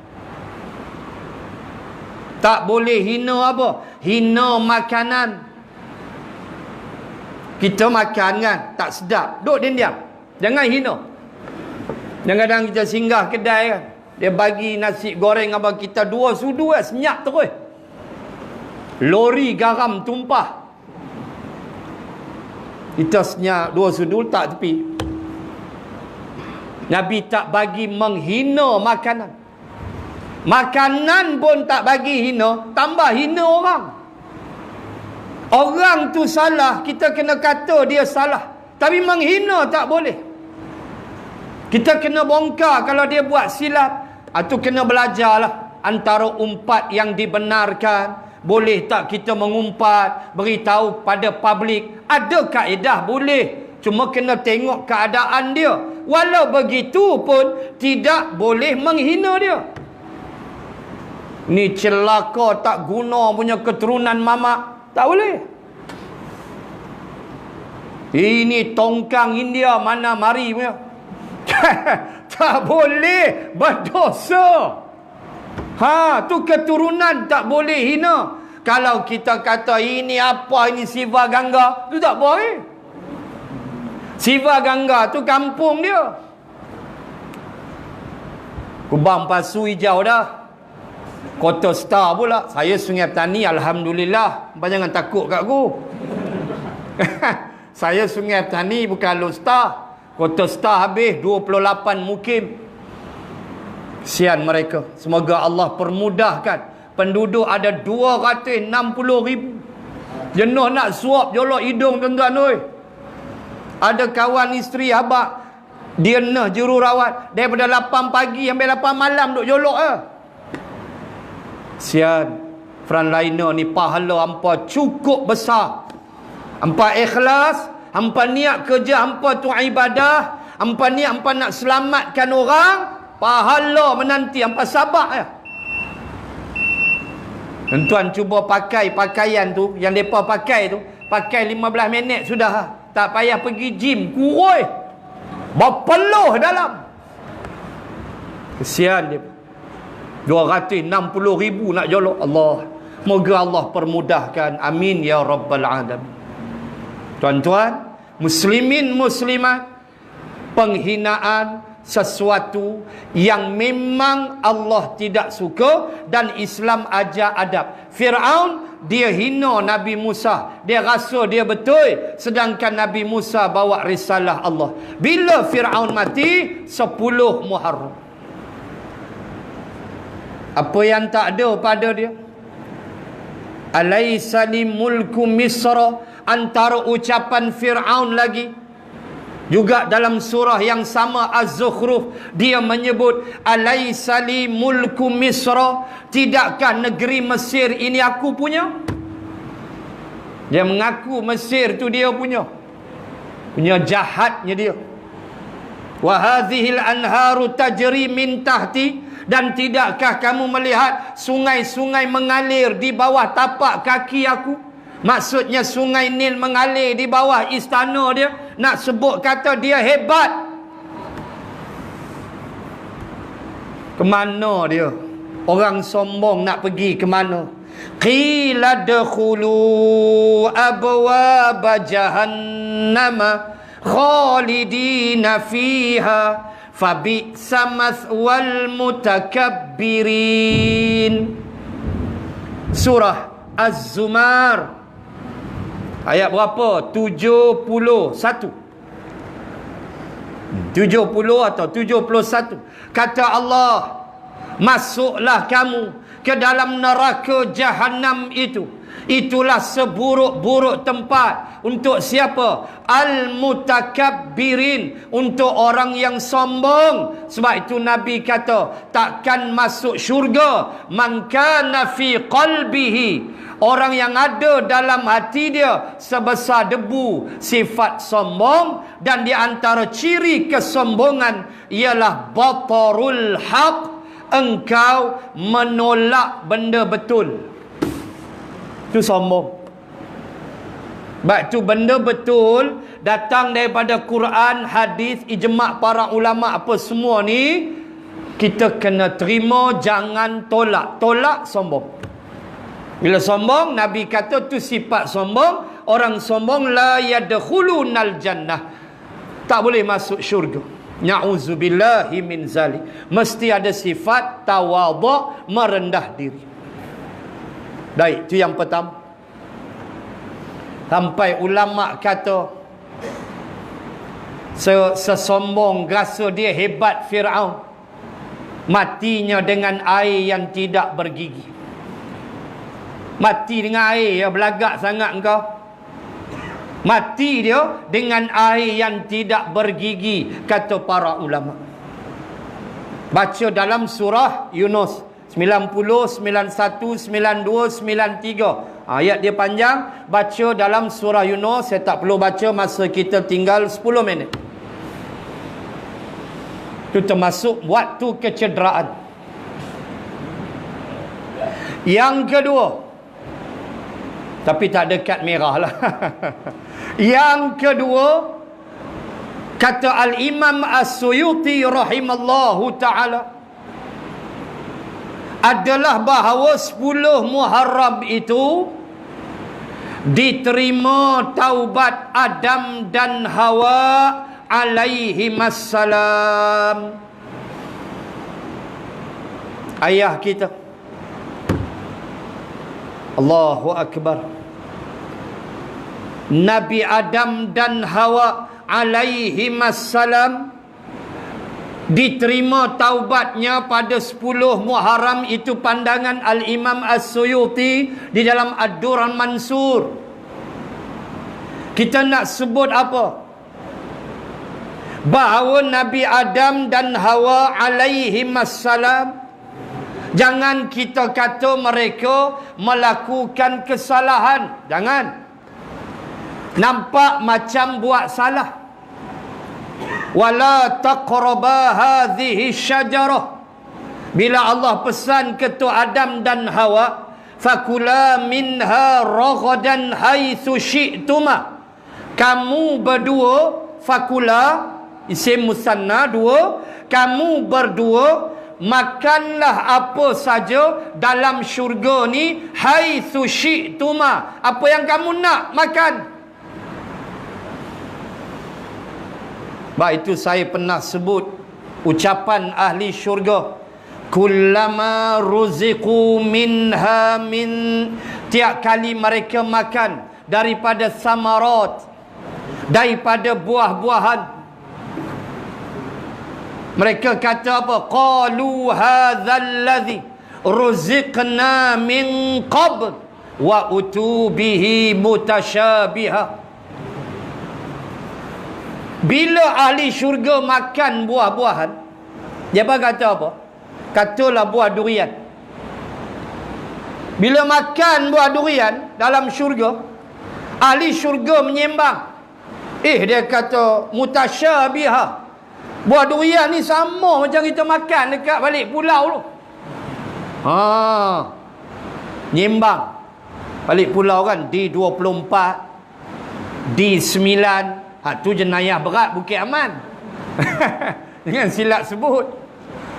S1: Tak boleh hina apa? Hina makanan. Kita makan kan, tak sedap, duduk diam. Jangan hina. Kadang-kadang kita singgah kedai kan, dia bagi nasi goreng apa kita 2 sudu kan, senyap terus. Lori garam tumpah. Kita senyap 2 sudu tak tepi. Nabi tak bagi menghina makanan. Makanan pun tak bagi hina, tambah hina orang. Orang tu salah, kita kena kata dia salah. Tapi menghina tak boleh. Kita kena bongkar kalau dia buat silap. Itu kena belajarlah antara umpat yang dibenarkan. Boleh tak kita mengumpat, beritahu pada publik? Ada kaedah boleh. Cuma kena tengok keadaan dia. Walau begitu pun tidak boleh menghina dia. Ni celaka tak guna punya keturunan mamak. Tak boleh. Ini tongkang India mana mari punya. Tak boleh, berdosa. Tu keturunan tak boleh hina. Kalau kita kata ini apa, ini Siva Gangga, tu tak boleh. Siva Gangga tu kampung dia. Kubang Pasu hijau dah. Kota Star pula. Saya Sungai Petani, alhamdulillah. Jangan takut kat aku. Saya Sungai Petani bukan Alor Star. Kota Star habis 28 mukim. Kesian mereka. Semoga Allah permudahkan. Penduduk ada 260,000. Jenuh nak suap jolok hidung tuan-tuan oi. Ada kawan isteri habaq, dia nah jururawat daripada 8 pagi sampai 8 malam duk jolok ah. Kesian. Frontliner ni pahala hampa cukup besar. Hampa ikhlas, hampa niat kerja hampa tu ibadah, hampa niat hampa nak selamatkan orang, pahala menanti. Hampa sabar ya. Tuan cuba pakai pakaian tu yang depa pakai tu, pakai 15 minit sudah. Tak payah pergi gym, kuroi. Berpeluh dalam. Kesian dia. 260,000 nak jolok. Allah. Moga Allah permudahkan. Amin ya rabbal alamin. Tuan-tuan, muslimin muslimat, penghinaan sesuatu yang memang Allah tidak suka dan Islam ajar adab. Fir'aun dia hina Nabi Musa, dia rasa dia betul, sedangkan Nabi Musa bawa risalah Allah. Bila Fir'aun mati 10 Muharram. Apa yang tak ada pada dia? Alaysa li mulku Misra, antara ucapan Fir'aun lagi. Juga dalam surah yang sama Az-Zukhruf, dia menyebut alaysa li mulku Misra, tidakkah negeri Mesir ini aku punya? Dia mengaku Mesir tu dia punya. Punya jahatnya dia. Wa hadhil anharu tajri min tahti, dan tidakkah kamu melihat sungai-sungai mengalir di bawah tapak kaki aku? Maksudnya sungai Nil mengalir di bawah istana dia. Nak sebut kata dia hebat. Kemana dia? Orang sombong nak pergi ke mana? Qila dakhulu abwaba jahannama khalidina fiha fabi'sa mathwal mutakabbirin. Surah Az-Zumar ayat berapa? 71 atau 71. Kata Allah, masuklah kamu ke dalam neraka Jahannam itu. Itulah seburuk-buruk tempat untuk siapa? Al-mutakabbirin, untuk orang yang sombong. Sebab itu Nabi kata, takkan masuk syurga man kana fi qalbihi, orang yang ada dalam hati dia sebesar debu sifat sombong. Dan di antara ciri kesombongan ialah batarul haq, engkau menolak benda betul. Itu sombong. Sebab itu benda betul datang daripada Quran, hadis, ijma' para ulama apa semua ni, kita kena terima, jangan tolak. Tolak sombong. Bila sombong, Nabi kata tu sifat sombong. Orang sombong la yadkhulunal jannah, tak boleh masuk syurga. Na'udzubillahi min zalik. Mesti ada sifat tawadhu', merendah diri. Baik, itu yang pertama. Sampai ulama kata sesombong rasa dia hebat Fir'aun, matinya dengan air yang tidak bergigi. Mati dengan air, ya belagak sangat engkau. Mati dia dengan air yang tidak bergigi, kata para ulama. Baca dalam surah Yunus 90, 91, 92, 93. Ayat dia panjang. Baca dalam surah Yunus. Saya tak perlu baca, masa kita tinggal 10 minit. Itu termasuk waktu kecederaan. Yang kedua, tapi tak ada kad merah lah. Yang kedua, kata Al-Imam As-Suyuti rahimallahu ta'ala, adalah bahawa 10 Muharram itu diterima taubat Adam dan Hawa alaihimassalam. Ayah kita. Allahu Akbar. Nabi Adam dan Hawa alaihimassalam diterima taubatnya pada 10 Muharram. Itu pandangan Al-Imam As-Suyuti di dalam Ad-Durrul Mansur. Kita nak sebut apa? Bahawa Nabi Adam dan Hawa alaihimassalam, jangan kita kata mereka melakukan kesalahan. Jangan. Nampak macam buat salah. Wala taqraba hadhihi syajarah. Bila Allah pesan ketua Adam dan Hawa, fakula minha raghadan haitsu syi'tuma. Kamu berdua, fakula isim musanna, dua, kamu berdua makanlah apa saja dalam syurga ni, haitsu syi'tuma, apa yang kamu nak makan. Baik, itu saya pernah sebut ucapan ahli syurga, kullama ruziqu minha min, tiap kali mereka makan daripada samarat, daripada buah-buahan, mereka kata apa? Qalu hadzal ladzi ruziqna min qabl wa utubihi mutasyabiha. Bila ahli syurga makan buah-buahan, dia kata apa? Katalah buah durian. Bila makan buah durian dalam syurga, ahli syurga menyembang. Dia kata mutasyabiha. Buah durian ni sama macam kita makan dekat balik pulau tu. Nyembang. Balik pulau kan D24, D9. Tu jenayah berat Bukit Aman. Dengan silap sebut.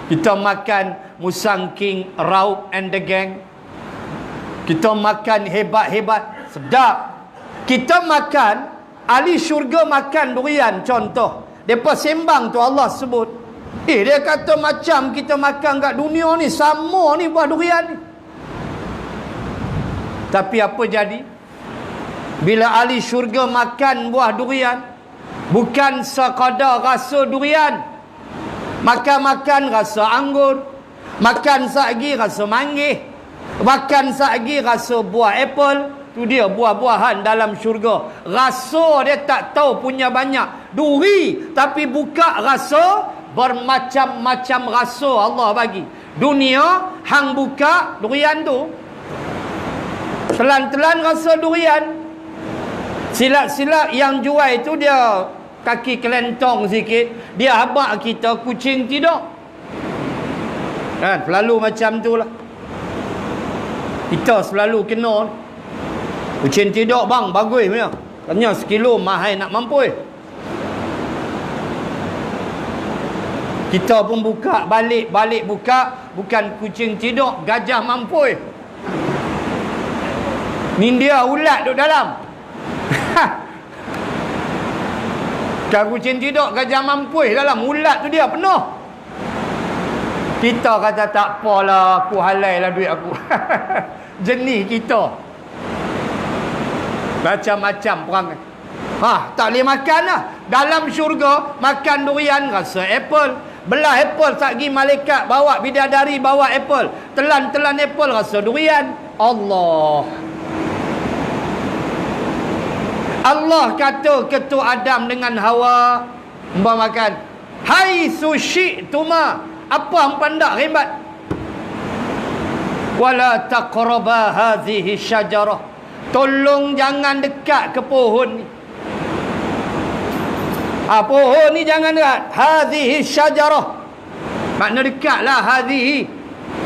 S1: Kita makan Musang King, Raub and the Gang. Kita makan hebat-hebat, sedap. Kita makan, ahli syurga makan durian contoh. Depa sembang tu Allah sebut. Dia kata macam kita makan kat dunia ni, sama ni buah durian ni. Tapi apa jadi? Bila ahli syurga makan buah durian, bukan sekadar rasa durian. Makan-makan rasa anggur. Makan sagi rasa manggis. Makan sagi rasa buah apple. Tu dia buah-buahan dalam syurga. Rasa dia tak tahu punya banyak. Duri. Tapi buka rasa, bermacam-macam rasa Allah bagi. Dunia, hang buka durian tu, telan-telan rasa durian. Silap-silap yang jual itu dia kaki kelentong sikit. Dia habak kita kucing tidur. Kan? Selalu macam tu lah. Kita selalu kena. Kucing tidur bang, bagus punya. Tanya sekilo mahal nak mampu. Kita pun buka, balik buka. Bukan kucing tidur, gajah mampu. Ni dia ulat duduk dalam. Kan kucing tidur, gajah mampu dalam. Ulat tu dia penuh. Kita kata tak apalah, aku halal lah duit aku. Jenis kita. Macam-macam perangai. Tak boleh makan lah. Dalam syurga, makan durian rasa apple. Belah apple, satgi malaikat bawa, bidadari bawa apple. Telan-telan apple rasa durian. Allah kata ketua Adam dengan Hawa, mbak makan. Hai sushi tuma. Apa hang pandak hebat? Wala taqraba hadhihi syajarah. Tolong jangan dekat ke pohon ni. Pohon ni jangan dekat. Hadhihi syajarah. Makna dekatlah hadhihi.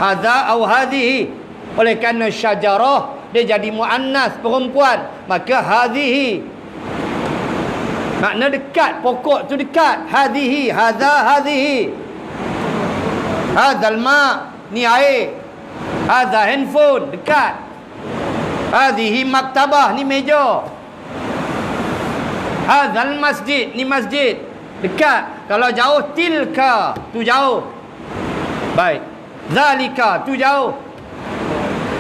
S1: Hadha atau hadhihi. Oleh kerana syajarah dia jadi muannas perempuan, maka hadhihi. Makna dekat, pokok tu dekat. Hadhihi, hadha, hadhihi. Hadzal ma, ni air. Hadha handphone, dekat. Hadhihi maktabah, ni meja. Hadzal masjid, ni masjid, dekat. Kalau jauh, tilka, tu jauh. Baik. Zalika, tu jauh.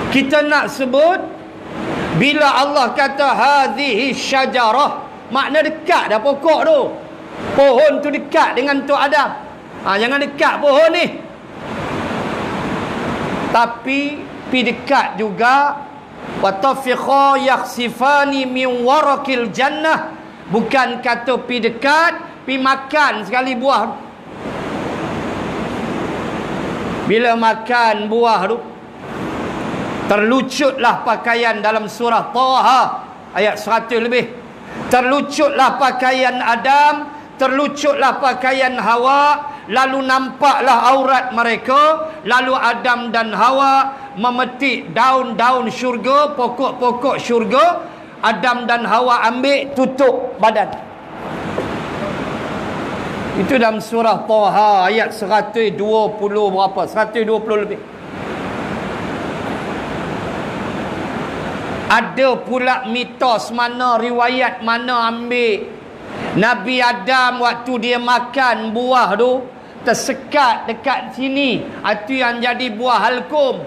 S1: Kita nak sebut, bila Allah kata hadhihi syajarah, makna dekat dah pokok tu. Pohon tu dekat dengan tu Adam. Jangan dekat pohon ni. Tapi pi dekat juga. Wa tafiqa yakhsifani min warakil jannah. Bukan kata pi dekat, pi makan sekali buah. Bila makan buah tu, terlucutlah pakaian dalam surah Taha ayat 100 lebih. Terlucutlah pakaian Adam, terlucutlah pakaian Hawa, lalu nampaklah aurat mereka. Lalu Adam dan Hawa memetik daun-daun syurga, pokok-pokok syurga. Adam dan Hawa ambil, tutup badan. Itu dalam surah Taha ayat 120 berapa? 120 lebih. Ada pula mitos mana, riwayat mana ambil Nabi Adam waktu dia makan buah tu tersekat dekat sini. Itu yang jadi buah halkum.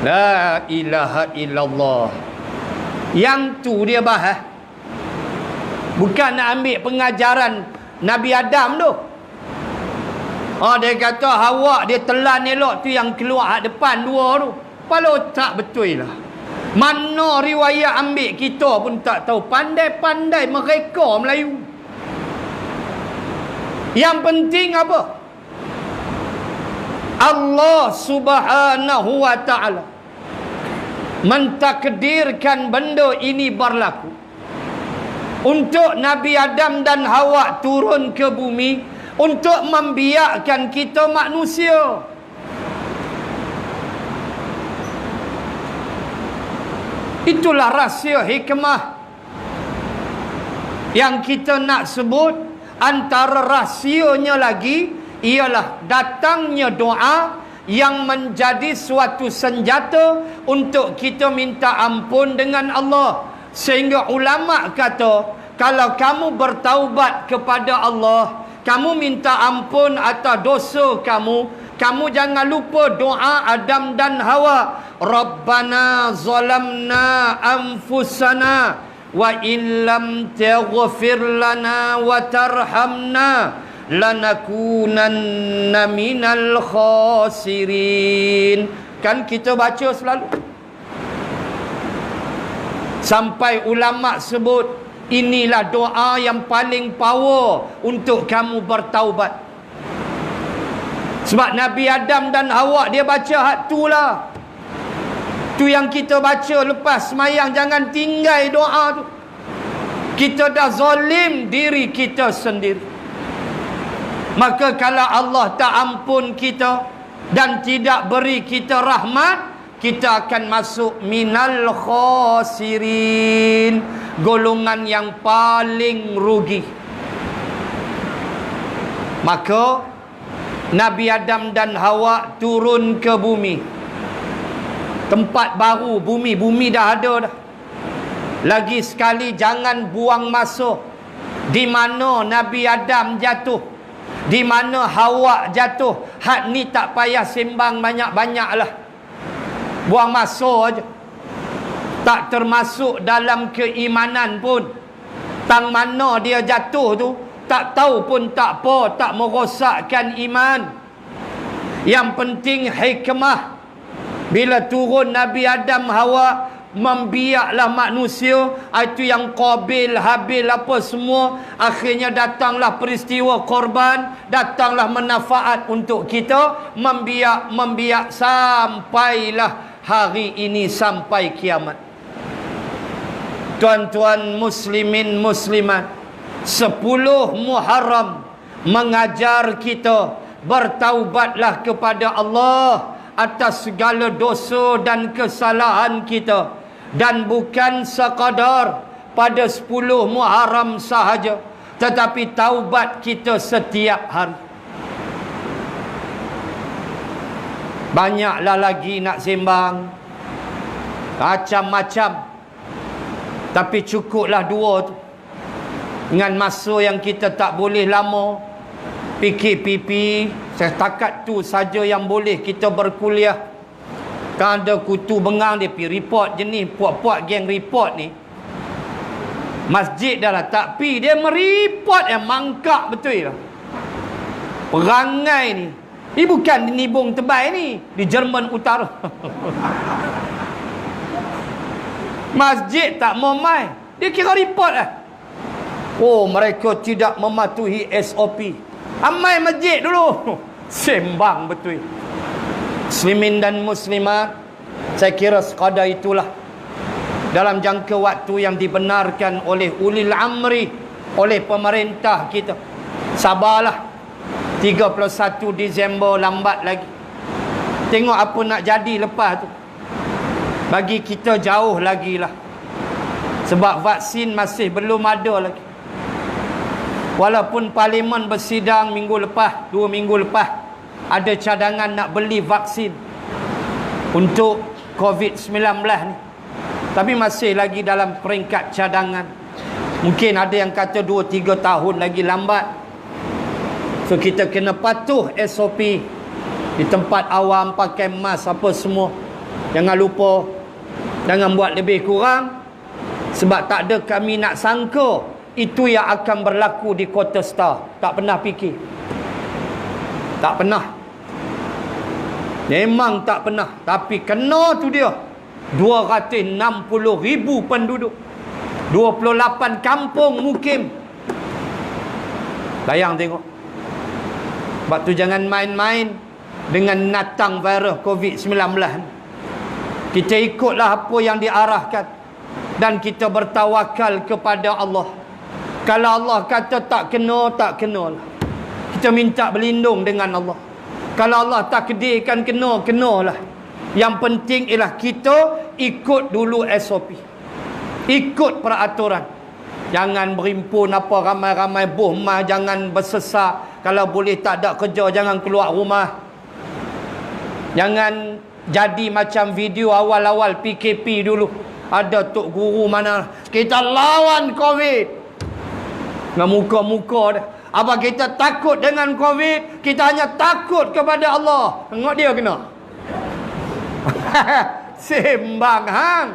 S1: La ilaha illallah. Yang tu dia bahas. Bukan nak ambil pengajaran Nabi Adam tu. Dia kata Hawa dia telan elok tu yang keluar hak depan dua tu. Kepala otak betul lah. Mana riwayat ambil kita pun tak tahu. Pandai-pandai mereka Melayu. Yang penting apa? Allah Subhanahu wa ta'ala mentakdirkan benda ini berlaku untuk Nabi Adam dan Hawa turun ke bumi untuk membiakkan kita manusia. Itulah rahsia hikmah yang kita nak sebut. Antara rahsianya lagi ialah datangnya doa yang menjadi suatu senjata untuk kita minta ampun dengan Allah. Sehingga ulama kata, kalau kamu bertaubat kepada Allah, kamu minta ampun atas dosa kamu, kamu jangan lupa doa Adam dan Hawa. Rabbana zalamna anfusana wa illam taghfir lana wa tarhamna lanakunanna minal khasirin. Kan kita baca selalu. Sampai ulama sebut inilah doa yang paling power untuk kamu bertaubat. Sebab Nabi Adam dan Hawa dia baca hak tu lah. Tu yang kita baca lepas semayang. Jangan tinggal doa tu. Kita dah zalim diri kita sendiri. Maka kalau Allah tak ampun kita dan tidak beri kita rahmat, kita akan masuk minal khasirin, golongan yang paling rugi. Maka Nabi Adam dan Hawa turun ke bumi. Tempat baru, bumi dah ada dah. Lagi sekali jangan buang masa di mana Nabi Adam jatuh, di mana Hawa jatuh. Hak ni tak payah sembang banyak-banyak lah. Buang masa aja. Tak termasuk dalam keimanan pun. Tang mana dia jatuh tu, tak tahu pun tak apa, tak merosakkan iman. Yang penting hikmah. Bila turun Nabi Adam Hawa, membiaklah manusia. Itu yang Qabil, Habil apa semua. Akhirnya datanglah peristiwa korban, datanglah manfaat untuk kita. Membiak sampailah hari ini, sampai kiamat. Tuan-tuan muslimin muslimat, 10 Muharram mengajar kita bertaubatlah kepada Allah atas segala dosa dan kesalahan kita. Dan bukan sekadar pada 10 Muharram sahaja, tetapi taubat kita setiap hari. Banyaklah lagi nak sembang, macam-macam. Tapi cukuplah 2 tu. Dengan masa yang kita tak boleh lama, PKPP, setakat tu saja yang boleh kita berkuliah. Kan ada kutu bengang dia pergi report jenis puak-puak geng report ni. Masjid dah lah tak pi, dia mereport yang mangkak betul lah. Perangai ni. Ini bukan di Nibung Tebal ni, di Jerman Utara. Masjid tak mau mai, dia kira report lah. Oh, mereka tidak mematuhi SOP. Amai masjid dulu. Sembang betul. Muslimin dan muslimat, saya kira sekadar itulah. Dalam jangka waktu yang dibenarkan oleh ulil amri, oleh pemerintah kita. Sabarlah. 31 Disember lambat lagi. Tengok apa nak jadi lepas tu. Bagi kita jauh lagi lah. Sebab vaksin masih belum ada lagi. Walaupun parlimen bersidang minggu lepas, 2 minggu lepas, ada cadangan nak beli vaksin untuk COVID-19 ni. Tapi masih lagi dalam peringkat cadangan. Mungkin ada yang kata 2-3 tahun lagi lambat. So kita kena patuh SOP. Di tempat awam pakai mask apa semua. Jangan lupa. Jangan buat lebih kurang. Sebab tak ada kami nak sangka itu yang akan berlaku di Kota Star. Tak pernah fikir. Tak pernah. Memang tak pernah. Tapi kena tu dia 260,000 penduduk, 28 kampung mukim. Bayang tengok. Sebab tu jangan main-main dengan natang virus COVID-19. Kita ikutlah apa yang diarahkan, dan kita bertawakal kepada Allah. Kalau Allah kata tak kena, tak kenalah. Kita minta berlindung dengan Allah. Kalau Allah takdirkan kena, kenalah. Yang penting ialah kita ikut dulu SOP. Ikut peraturan. Jangan berimpun apa ramai-ramai bohmah, jangan bersesak. Kalau boleh tak ada kerja, jangan keluar rumah. Jangan jadi macam video awal-awal PKP dulu. Ada tok guru mana, kita lawan COVID. Dengan muka-muka dah. Apa kita takut dengan COVID? Kita hanya takut kepada Allah. Tengok dia kena. Sembang hang.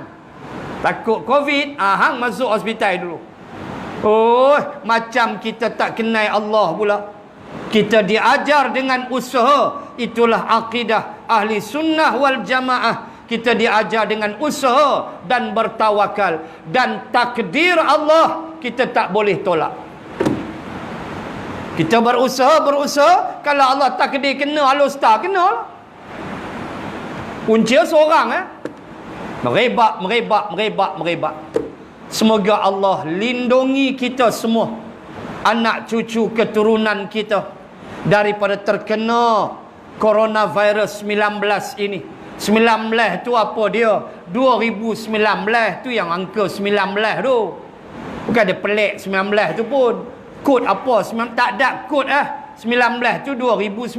S1: Takut COVID, hang masuk hospital dulu. Oh, macam kita tak kenal Allah pula. Kita diajar dengan usaha. Itulah akidah ahli sunnah wal jamaah. Kita diajar dengan usaha dan bertawakal. Dan takdir Allah kita tak boleh tolak. Kita berusaha. Kalau Allah takdir kena, al-ustaz kena. Punca seorang merebak. Semoga Allah lindungi kita semua, anak cucu keturunan kita, daripada terkena coronavirus 19 ini. 19 tu apa dia? 2019 tu yang angka 19 tu. Bukan ada pelik 19 tu pun. Kod apa? Tak ada kod 19 tu 2019.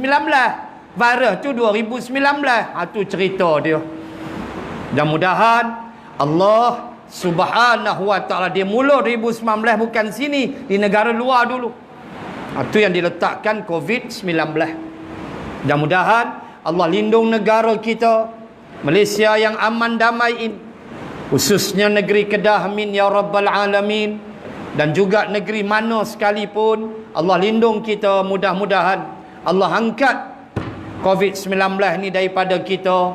S1: Virus tu 2019. Tu cerita dia. Mudah-mudahan Allah Subhanahu wa ta'ala, dia mula 2019 bukan sini, di negara luar dulu. Itu yang diletakkan COVID-19. Mudah-mudahan Allah lindung negara kita Malaysia yang aman damai ini, khususnya negeri Kedah, amin ya rabbal alamin. Dan juga negeri mana sekalipun Allah lindung kita. Mudah-mudahan Allah angkat COVID-19 ni daripada kita,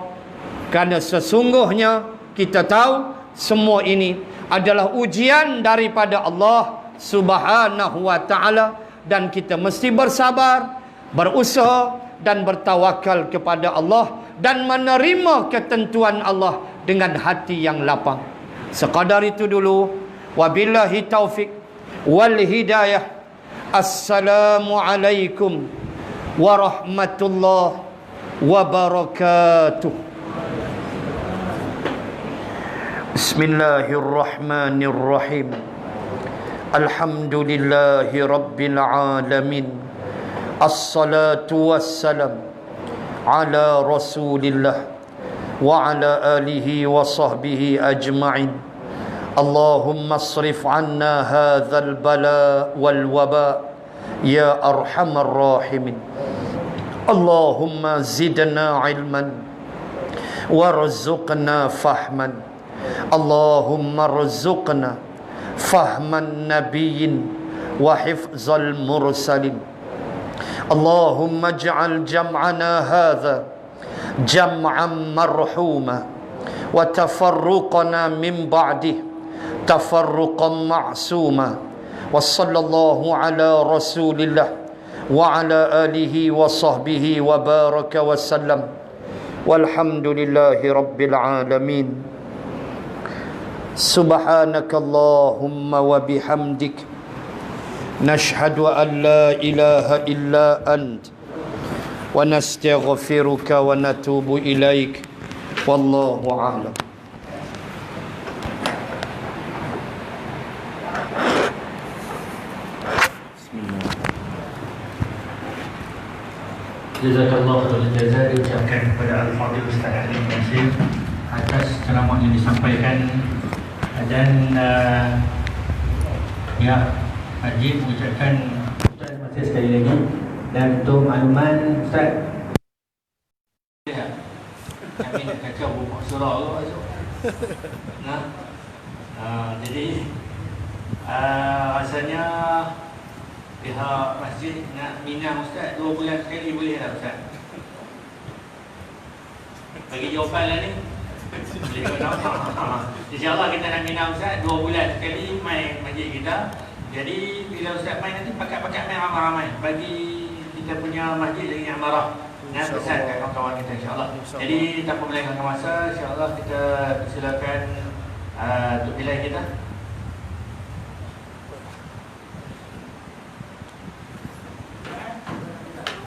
S1: kerana sesungguhnya kita tahu semua ini adalah ujian daripada Allah Subhanahu wa ta'ala. Dan kita mesti bersabar, berusaha dan bertawakal kepada Allah, dan menerima ketentuan Allah dengan hati yang lapang. Sekadar itu dulu. Wabillahi taufiq wal hidayah. Assalamualaikum warahmatullahi wabarakatuh. Bismillahirrahmanirrahim. Alhamdulillahi rabbil alamin. Assalatu wassalam ala rasulillah wa ala alihi wa sahbihi ajma'in. Allahumma asrif anna hadzal bala wal waba ya arhamar rahimin. Allahumma zidna ilman warzuqna fahman. Allahumma rzuqna fahman nabiyyin wa hifzal mursalin. Allahumma ij'al jam'ana hadha jam'an marhuma wa tafarruqana min ba'dih tafarruqan ma'suma. Wa sallallahu ala rasulillah wa ala alihi wa sahbihi wa baraka wa sallam. Walhamdulillahi rabbil alamin. Subhanakallahumma wa bihamdik, nashhadu an la ilaha illa ant, wa nastaghfiruka wa natubu ilaik. Wallahu a'lam.
S2: Jazakallah khairan jazaa diucapkan kepada Al-Fadhil Ustaz Halim Nasir atas ceramah yang disampaikan. Dan ya, Haji mengucapkan Ustaz masih sekali lagi. Dan untuk makluman Ustaz, kami nak kacau buku surah tu masuk. Jadi rasanya pihak masjid nak minang Ustaz 2 bulan sekali boleh tak Ustaz? Bagi jawapan lah ni. Boleh kau nampak. InsyaAllah kita nak minang Ustaz 2 bulan sekali main masjid kita. Jadi bila Ustaz main nanti pakat-pakat main ramai-ramai bagi kita punya masjid jadi amarah. Nak pesan kat kawan-kawan kita insyaAllah. Jadi tanpa melengahkan masa, insyaAllah kita silakan Tok Bilal kita